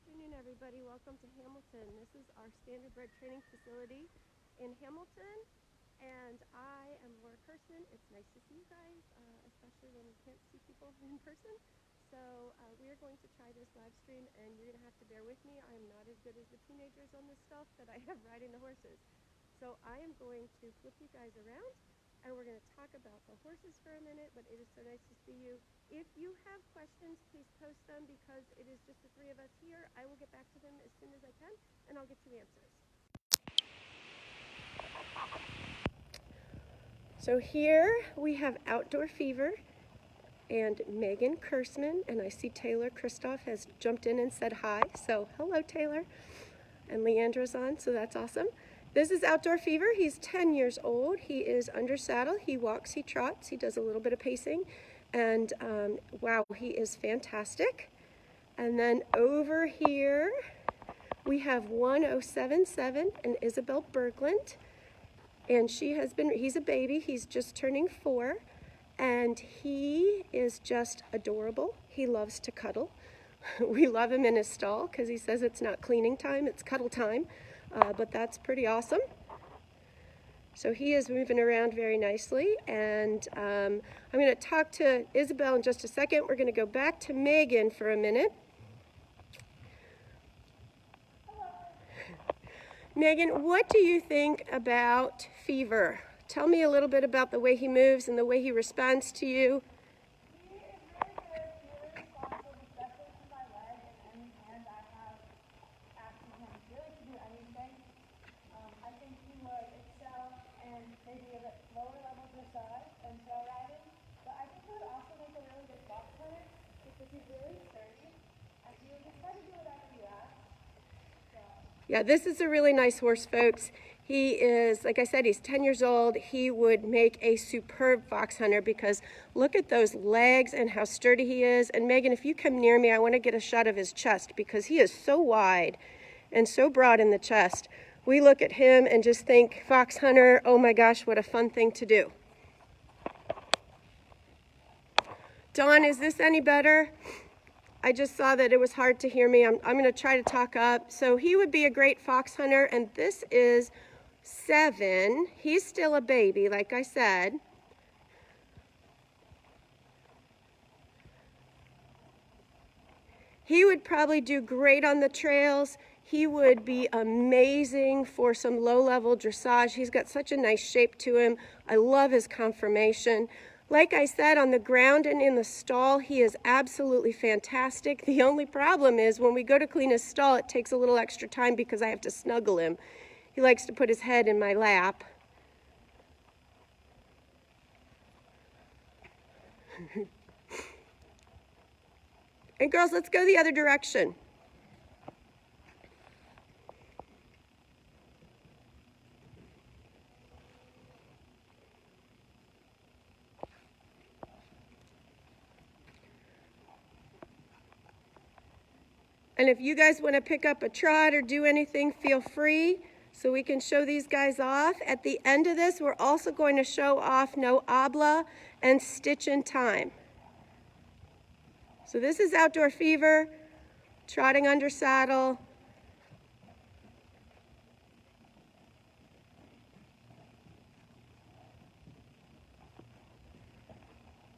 afternoon, everybody. Welcome to Hamilton. This is our Standardbred training facility in Hamilton, and I am Laura Kirsten. It's nice to see you guys, especially when you can't see people in person. So we are going to try this live stream, and you're going to have to bear with me. I am not as good as the teenagers on this stuff that I have riding the horses. So I am going to flip you guys around, and we're going to talk about the horses for a minute, but it is so nice to see you. If you have questions, please post them because it is just the three of us here. I will get back to them as soon as I can, and I'll get you answers. So here we have Outdoor Fever and Megan Kurtzman, and I see Taylor Kristoff has jumped in and said hi. So hello, Taylor. And Leandra's on, so that's awesome. This is Outdoor Fever. He's 10 years old. He is under saddle. He walks, he trots, he does a little bit of pacing. And wow, he is fantastic. And then over here, we have 1077 and Isabel Berglund. And he's a baby, he's just turning 4. And he is just adorable. He loves to cuddle. We love him in his stall because he says it's not cleaning time, it's cuddle time. But that's pretty awesome. So he is moving around very nicely, and I'm going to talk to Isabel in just a second. We're going to go back to Megan for a minute. Hello. Megan, what do you think about Fever? Tell me a little bit about the way he moves and the way he responds to you. He is really good, really responsive, especially to my leg and any hand I have asking him really to do anything. I think he would excel in maybe a bit lower level dressage and trail riding, but I think he would also make a really good fox hunter because he's really sturdy and he would just try to do whatever you ask. So. Yeah, this is a really nice horse, folks. He is, like I said, he's 10 years old. He would make a superb fox hunter because look at those legs and how sturdy he is. And Megan, if you come near me, I want to get a shot of his chest because he is so wide and so broad in the chest. We look at him and just think, fox hunter, oh my gosh, what a fun thing to do. Dawn, is this any better? I just saw that it was hard to hear me. I'm going to try to talk up. So he would be a great fox hunter, and this is 7. He's still a baby, like I said. He would probably do great on the trails. He would be amazing for some low-level dressage. He's got such a nice shape to him. I love his conformation. Like I said, on the ground and in the stall, he is absolutely fantastic. The only problem is when we go to clean his stall, it takes a little extra time because I have to snuggle him. He likes to put his head in my lap. And girls, let's go the other direction. And if you guys want to pick up a trot or do anything, feel free so we can show these guys off. At the end of this, we're also going to show off No Habla and Stitch in Time. So this is Outdoor Fever, trotting under saddle.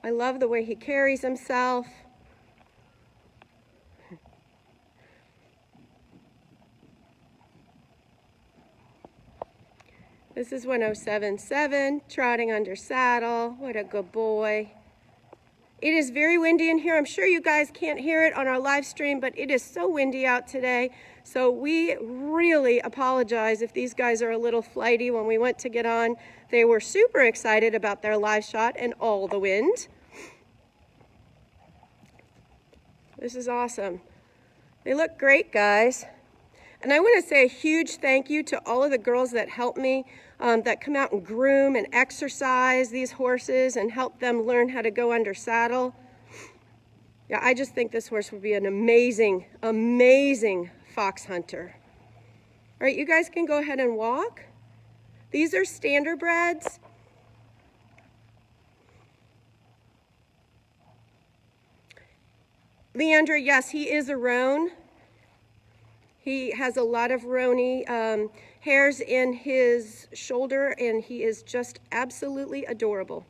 I love the way he carries himself. This is 1077, trotting under saddle. What a good boy. It is very windy in here. I'm sure you guys can't hear it on our live stream, but it is so windy out today. So we really apologize if these guys are a little flighty. When we went to get on, they were super excited about their live shot and all the wind. This is awesome. They look great, guys. And I want to say a huge thank you to all of the girls that help me, that come out and groom and exercise these horses and help them learn how to go under saddle. Yeah, I just think this horse would be an amazing, amazing fox hunter. All right, you guys can go ahead and walk. These are Standardbreds. Leandra, yes, he is a roan. He has a lot of Roni hairs in his shoulder, and he is just absolutely adorable.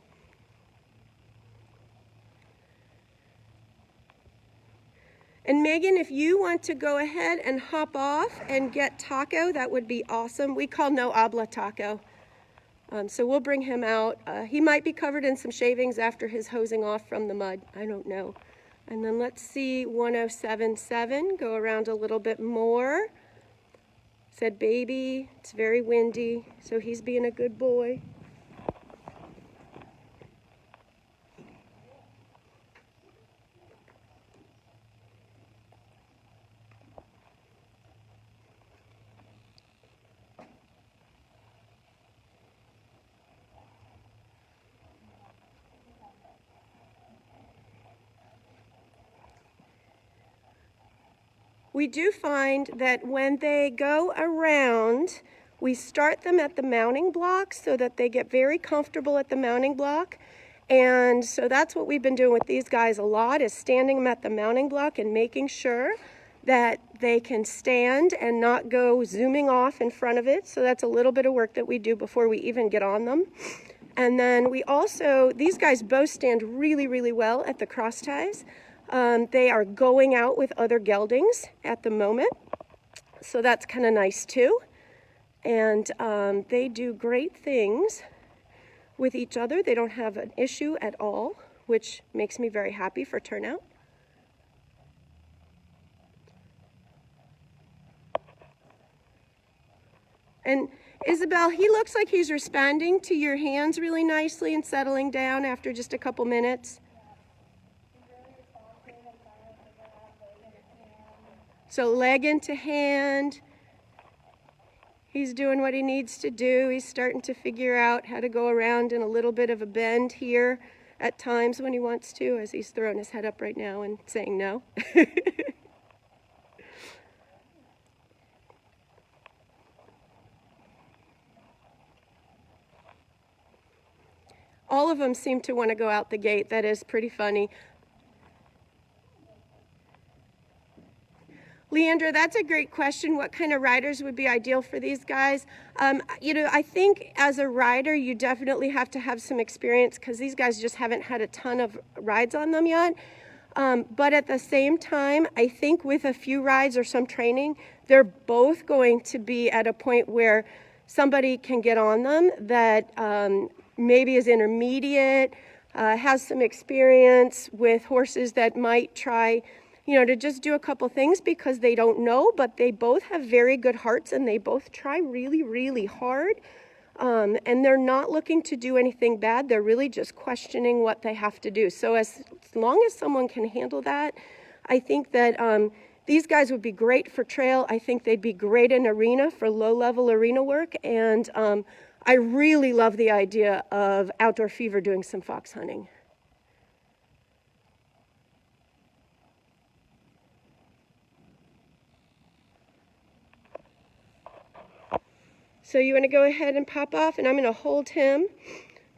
And Megan, if you want to go ahead and hop off and get Taco, that would be awesome. We call no habla Taco. So we'll bring him out. He might be covered in some shavings after his hosing off from the mud. I don't know. And then let's see 1077, go around a little bit more. Said baby, it's very windy, so he's being a good boy. We do find that when they go around, we start them at the mounting block so that they get very comfortable at the mounting block. And so that's what we've been doing with these guys a lot, is standing them at the mounting block and making sure that they can stand and not go zooming off in front of it. So that's a little bit of work that we do before we even get on them. And then we also, these guys both stand really, really well at the cross ties. They are going out with other geldings at the moment, so that's kind of nice too. And they do great things with each other. They don't have an issue at all, which makes me very happy for turnout. And Isabel, he looks like he's responding to your hands really nicely and settling down after just a couple minutes. So leg into hand. He's doing what he needs to do. He's starting to figure out how to go around in a little bit of a bend here at times when he wants to, as he's throwing his head up right now and saying no. All of them seem to want to go out the gate. That is pretty funny. Leandra, that's a great question. What kind of riders would be ideal for these guys? You know, I think as a rider, you definitely have to have some experience because these guys just haven't had a ton of rides on them yet. But at the same time, I think with a few rides or some training, they're both going to be at a point where somebody can get on them that maybe is intermediate, has some experience with horses that might try, you know, to just do a couple things because they don't know, but they both have very good hearts and they both try really, really hard. And they're not looking to do anything bad. They're really just questioning what they have to do. So as long as someone can handle that, I think that these guys would be great for trail. I think they'd be great in arena for low-level arena work. And I really love the idea of Outdoor Fever doing some fox hunting. So you want to go ahead and pop off, and I'm going to hold him.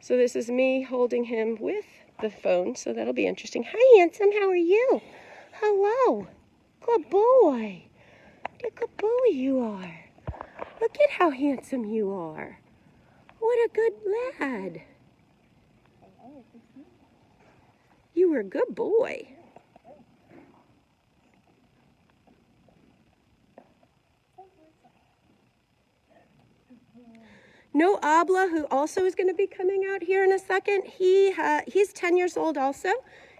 So this is me holding him with the phone, so that'll be interesting. Hi, handsome. How are you? Hello. Good boy. What a good boy you are. Look at how handsome you are. What a good lad. You were a good boy. No Habla, who also is going to be coming out here in a second, he's 10 years old also.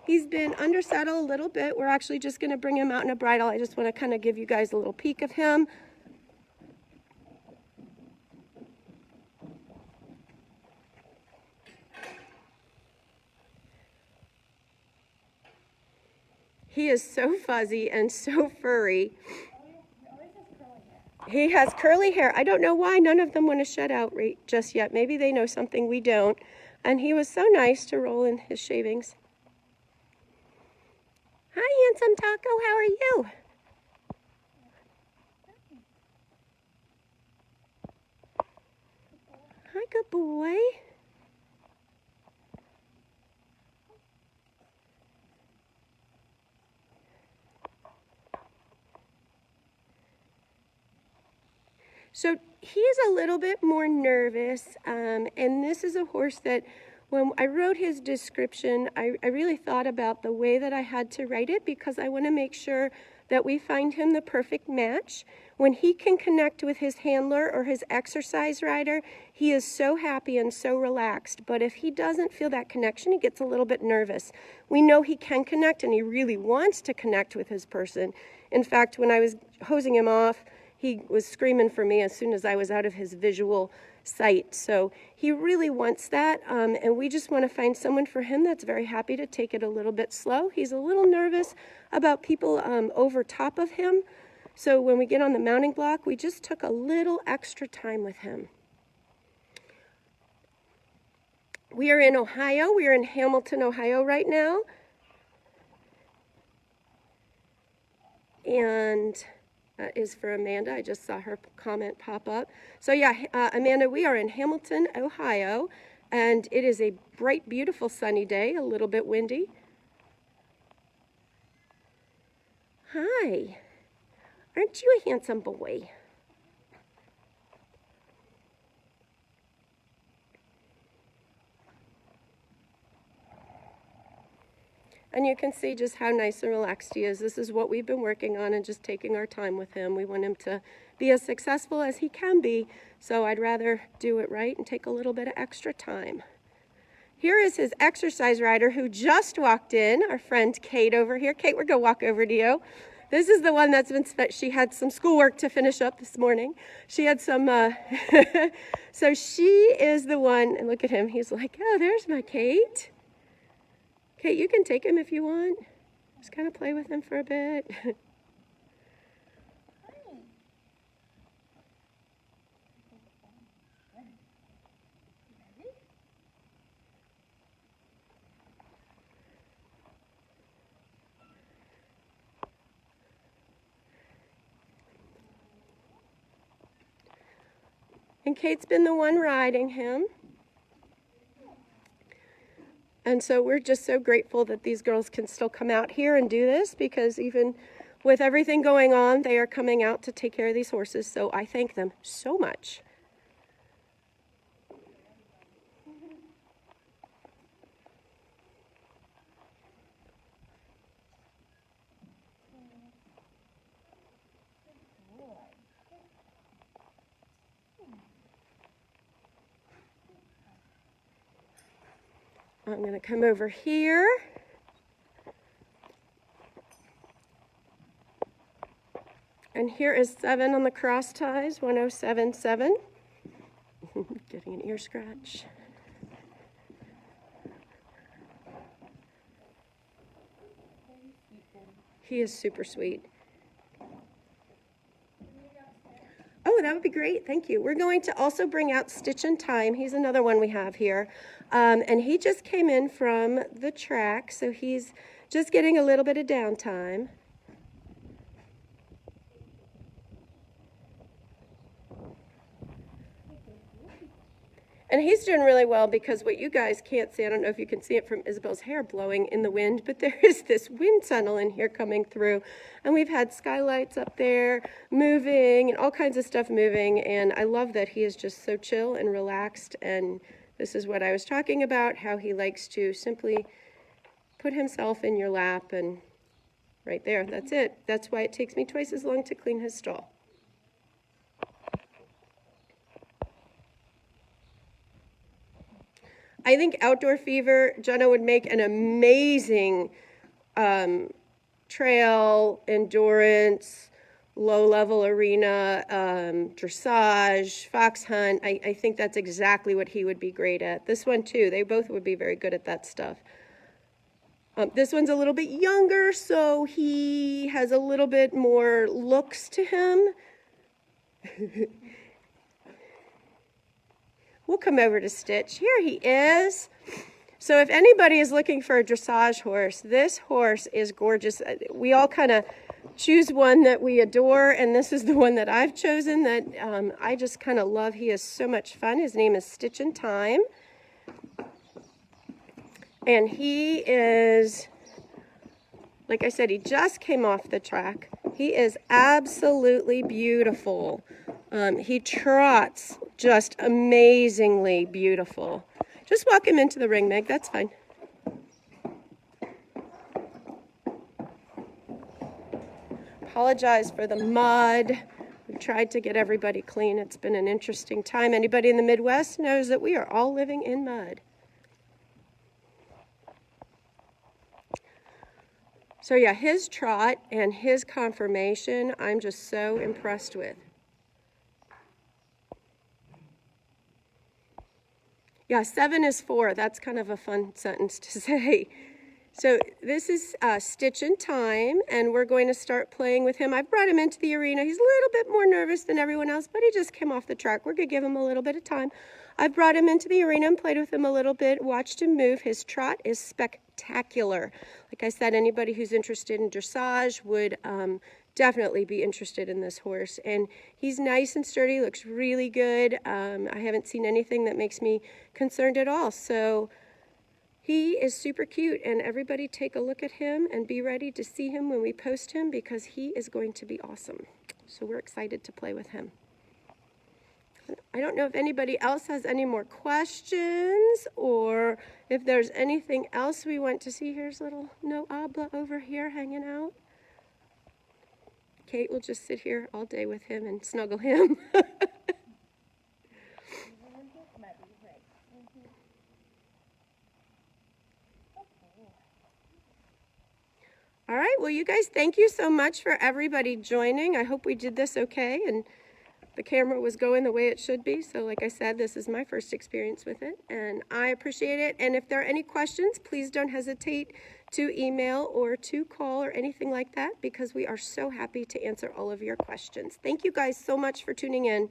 He's been under saddle a little bit. We're actually just going to bring him out in a bridle. I just want to kind of give you guys a little peek of him. He is so fuzzy and so furry. He has curly hair. I don't know why none of them want to shed out just yet. Maybe they know something we don't. And he was so nice to roll in his shavings. Hi, handsome Taco. How are you? Hi, good boy. So he's a little bit more nervous, and this is a horse that when I wrote his description, I really thought about the way that I had to write it because I want to make sure that we find him the perfect match. When he can connect with his handler or his exercise rider, he is so happy and so relaxed. But if he doesn't feel that connection, he gets a little bit nervous. We know he can connect and he really wants to connect with his person. In fact, when I was hosing him off, he was screaming for me as soon as I was out of his visual sight. So he really wants that, and we just want to find someone for him that's very happy to take it a little bit slow. He's a little nervous about people over top of him. So when we get on the mounting block, we just took a little extra time with him. We are in Ohio. We are in Hamilton, Ohio right now. And that is for Amanda. I just saw her comment pop up. So yeah, Amanda, we are in Hamilton, Ohio, and it is a bright, beautiful sunny day, a little bit windy. Hi. Aren't you a handsome boy? And you can see just how nice and relaxed he is. This is what we've been working on and just taking our time with him. We want him to be as successful as he can be, so I'd rather do it right and take a little bit of extra time. Here is his exercise rider who just walked in, our friend Kate over here. Kate, we're going to walk over to you. This is the one that's been, she had some schoolwork to finish up this morning. She had some, so she is the one, and look at him, he's like, oh, there's my Kate. Kate, you can take him if you want. Just kind of play with him for a bit. And Kate's been the one riding him. And so we're just so grateful that these girls can still come out here and do this, because even with everything going on, they are coming out to take care of these horses. So I thank them so much. I'm going to come over here. And here is 7 on the cross ties, 1077. Getting an ear scratch. He is super sweet. Oh, that would be great. Thank you. We're going to also bring out Stitch and Time. He's another one we have here. And he just came in from the track, so he's just getting a little bit of downtime. And he's doing really well, because what you guys can't see, I don't know if you can see it from Isabel's hair blowing in the wind, but there is this wind tunnel in here coming through. And we've had skylights up there moving and all kinds of stuff moving. And I love that he is just so chill and relaxed. And this is what I was talking about, how he likes to simply put himself in your lap, and right there, that's it. That's why it takes me twice as long to clean his stall. I think Outdoor Fever, Jenna, would make an amazing trail, endurance, low-level arena, dressage, fox hunt. I think that's exactly what he would be great at. This one, too. They both would be very good at that stuff. This one's a little bit younger, so he has a little bit more looks to him. We'll come over to Stitch. Here he is. So if anybody is looking for a dressage horse, this horse is gorgeous. We all kind of choose one that we adore, and this is the one that I've chosen that I just kind of love. He is so much fun. His name is Stitch and Time. And he is, like I said, he just came off the track. He is absolutely beautiful. He trots just amazingly beautiful. Just walk him into the ring, Meg. That's fine. Apologize for the mud. We tried to get everybody clean. It's been an interesting time. Anybody in the Midwest knows that we are all living in mud. So yeah, his trot and his conformation, I'm just so impressed with. Yeah, 7 is 4. That's kind of a fun sentence to say. So this is Stitch in Time, and we're going to start playing with him. I brought him into the arena. He's a little bit more nervous than everyone else, but he just came off the track. We're going to give him a little bit of time. I brought him into the arena and played with him a little bit, watched him move. His trot is spectacular. Like I said, anybody who's interested in dressage would definitely be interested in this horse. And he's nice and sturdy, looks really good. I haven't seen anything that makes me concerned at all. So he is super cute, and everybody take a look at him and be ready to see him when we post him, because he is going to be awesome. So we're excited to play with him. I don't know if anybody else has any more questions, or if there's anything else we want to see. Here's little no Habla over here hanging out. Kate will just sit here all day with him and snuggle him. All right, well, you guys, thank you so much for everybody joining. I hope we did this okay, and the camera was going the way it should be. So like I said, this is my first experience with it, and I appreciate it. And if there are any questions, please don't hesitate to email or to call or anything like that, because we are so happy to answer all of your questions. Thank you guys so much for tuning in.